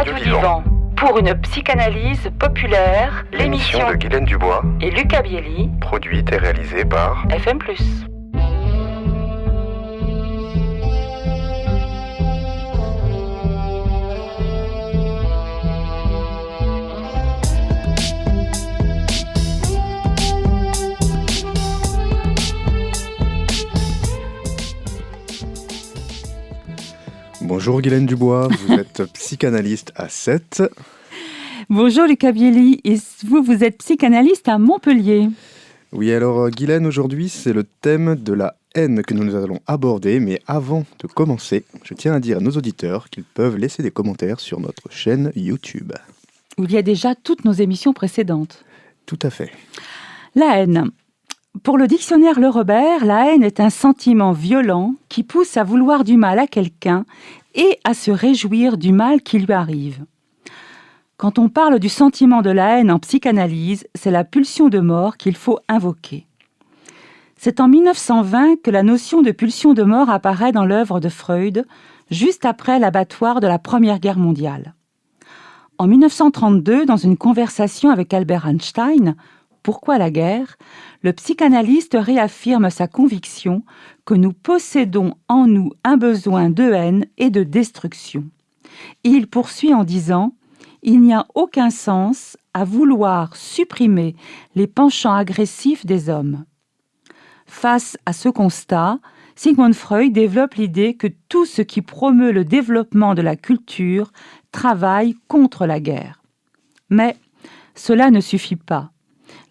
du Divan. Pour une psychanalyse populaire, L'émission de Guylaine Dubois et Lucas Bielli, produite et réalisée par FM+. Bonjour Guylaine Dubois, vous êtes psychanalyste à 7. Bonjour Lucas Bielli, et vous êtes psychanalyste à Montpellier. Oui, alors Guylaine, aujourd'hui c'est le thème de la haine que nous allons aborder, mais avant de commencer, je tiens à dire à nos auditeurs qu'ils peuvent laisser des commentaires sur notre chaîne YouTube. Où il y a déjà toutes nos émissions précédentes. Tout à fait. La haine. Pour le dictionnaire Le Robert, la haine est un sentiment violent qui pousse à vouloir du mal à quelqu'un et à se réjouir du mal qui lui arrive. Quand on parle du sentiment de la haine en psychanalyse, c'est la pulsion de mort qu'il faut invoquer. C'est en 1920 que la notion de pulsion de mort apparaît dans l'œuvre de Freud, juste après l'abattoir de la Première Guerre mondiale. En 1932, dans une conversation avec Albert Einstein, Pourquoi la guerre ? Le psychanalyste réaffirme sa conviction que nous possédons en nous un besoin de haine et de destruction. Et il poursuit en disant « Il n'y a aucun sens à vouloir supprimer les penchants agressifs des hommes ». Face à ce constat, Sigmund Freud développe l'idée que tout ce qui promeut le développement de la culture travaille contre la guerre. Mais cela ne suffit pas.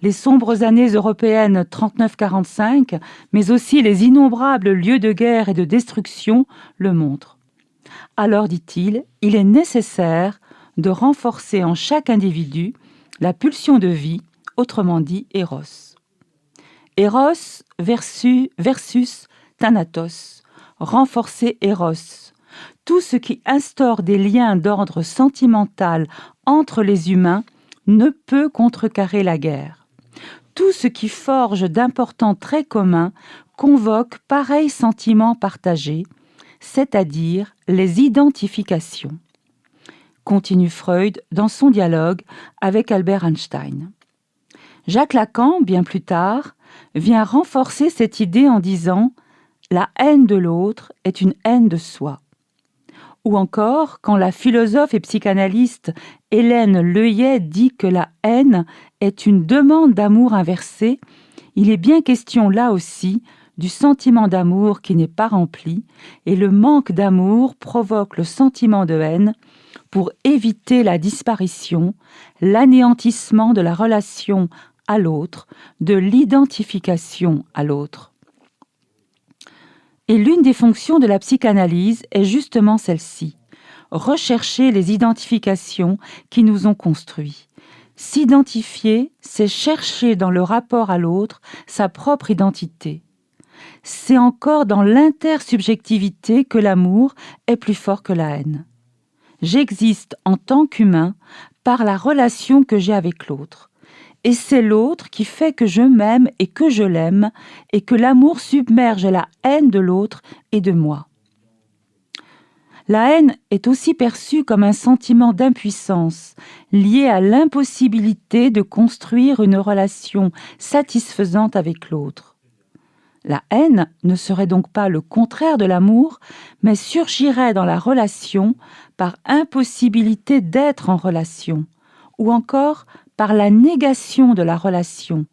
Les sombres années européennes 39-45, mais aussi les innombrables lieux de guerre et de destruction le montrent. Alors, dit-il, il est nécessaire de renforcer en chaque individu la pulsion de vie, autrement dit Eros. Eros versus Thanatos, renforcer Eros. Tout ce qui instaure des liens d'ordre sentimental entre les humains ne peut contrecarrer la guerre. Tout ce qui forge d'importants traits communs convoque pareils sentiments partagés, c'est-à-dire les identifications. Continue Freud dans son dialogue avec Albert Einstein. Jacques Lacan, bien plus tard, vient renforcer cette idée en disant « La haine de l'autre est une haine de soi ». Ou encore, quand la philosophe et psychanalyste Hélène Leuillet dit que la haine est une demande d'amour inversée, il est bien question là aussi du sentiment d'amour qui n'est pas rempli, et le manque d'amour provoque le sentiment de haine pour éviter la disparition, l'anéantissement de la relation à l'autre, de l'identification à l'autre. Et l'une des fonctions de la psychanalyse est justement celle-ci, rechercher les identifications qui nous ont construits. S'identifier, c'est chercher dans le rapport à l'autre sa propre identité. C'est encore dans l'intersubjectivité que l'amour est plus fort que la haine. J'existe en tant qu'humain par la relation que j'ai avec l'autre. Et c'est l'autre qui fait que je m'aime et que je l'aime, et que l'amour submerge la haine de l'autre et de moi. La haine est aussi perçue comme un sentiment d'impuissance, lié à l'impossibilité de construire une relation satisfaisante avec l'autre. La haine ne serait donc pas le contraire de l'amour, mais surgirait dans la relation par impossibilité d'être en relation, ou encore par la négation de la relation,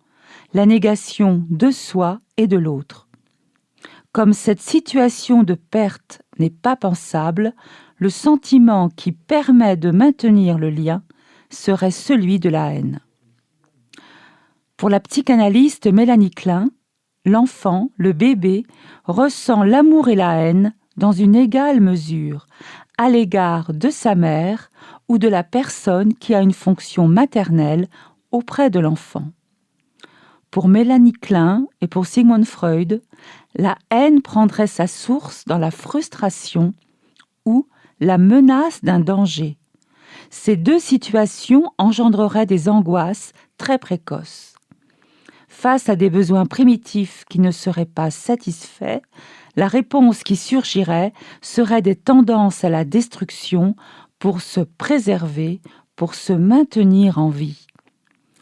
la négation de soi et de l'autre. Comme cette situation de perte n'est pas pensable, le sentiment qui permet de maintenir le lien serait celui de la haine. Pour la psychanalyste Mélanie Klein, l'enfant, le bébé, ressent l'amour et la haine dans une égale mesure, à l'égard de sa mère ou de la personne qui a une fonction maternelle auprès de l'enfant. Pour Mélanie Klein et pour Sigmund Freud, la haine prendrait sa source dans la frustration ou la menace d'un danger. Ces deux situations engendreraient des angoisses très précoces. Face à des besoins primitifs qui ne seraient pas satisfaits, la réponse qui surgirait serait des tendances à la destruction pour se préserver, pour se maintenir en vie.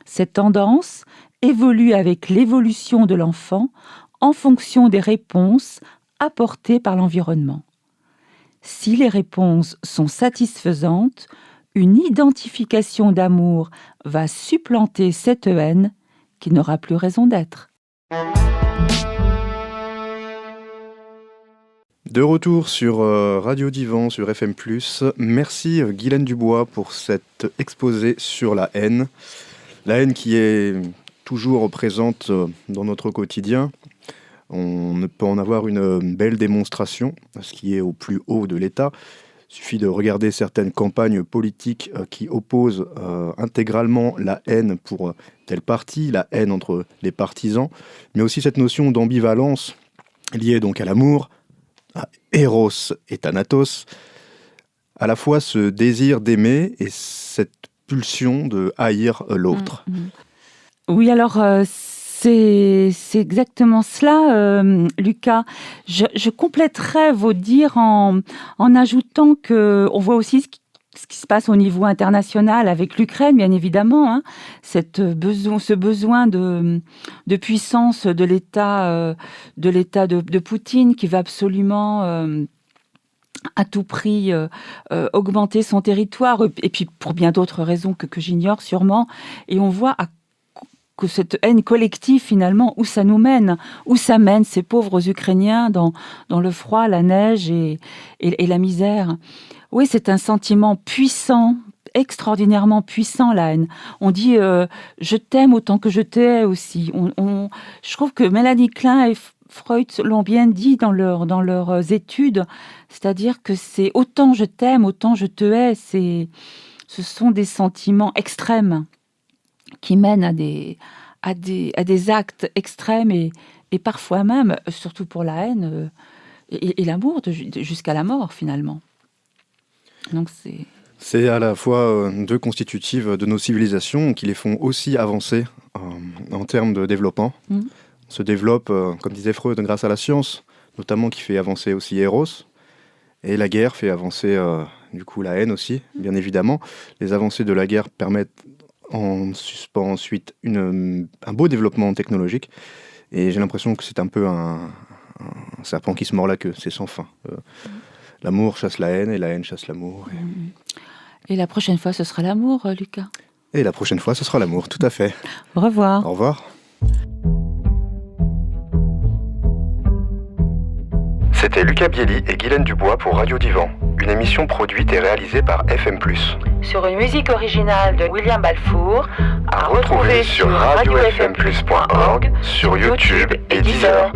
Cette tendance évolue avec l'évolution de l'enfant en fonction des réponses apportées par l'environnement. Si les réponses sont satisfaisantes, une identification d'amour va supplanter cette haine qui n'aura plus raison d'être. De retour sur Radio Divan, sur FM+. Merci Guylaine Dubois pour cet exposé sur la haine. La haine qui est toujours présente dans notre quotidien. On ne peut en avoir une belle démonstration, ce qui est au plus haut de l'État. Il suffit de regarder certaines campagnes politiques qui opposent intégralement la haine pour tel parti, la haine entre les partisans, mais aussi cette notion d'ambivalence liée donc à l'amour, à Eros et Thanatos, à la fois ce désir d'aimer et cette pulsion de haïr l'autre. Oui, alors c'est exactement cela, Lucas. Je compléterai vos dires en ajoutant qu'on voit aussi ce qui se passe au niveau international avec l'Ukraine, bien évidemment, hein, ce besoin de puissance de l'État de Poutine qui va absolument à tout prix augmenter son territoire, et puis pour bien d'autres raisons que j'ignore sûrement. Et on voit que cette haine collective, finalement, où ça nous mène, où ça mène ces pauvres Ukrainiens dans le froid, la neige et la misère. Oui, c'est un sentiment puissant, extraordinairement puissant, la haine. On dit je t'aime autant que je te hais aussi. Je trouve que Mélanie Klein et Freud l'ont bien dit dans leurs études, c'est-à-dire que c'est autant je t'aime, autant je te hais. Ce sont des sentiments extrêmes qui mènent à des actes extrêmes et parfois même, surtout pour la haine et l'amour, jusqu'à la mort finalement. Donc c'est à la fois deux constitutives de nos civilisations qui les font aussi avancer en termes de développement. On se développe, comme disait Freud, grâce à la science, notamment qui fait avancer aussi Eros. Et la guerre fait avancer du coup la haine aussi, bien évidemment. Les avancées de la guerre permettent en suspens ensuite un beau développement technologique. Et j'ai l'impression que c'est un peu un serpent qui se mord la queue, c'est sans fin. L'amour chasse la haine et la haine chasse l'amour. Et la prochaine fois, ce sera l'amour, Lucas. Et la prochaine fois, ce sera l'amour, tout à fait. Au revoir. Au revoir. C'était Lucas Bielli et Guylaine Dubois pour Radio Divan, une émission produite et réalisée par FM+. Sur une musique originale de William Balfour, à retrouver sur radiofmplus.org, sur YouTube et Deezer.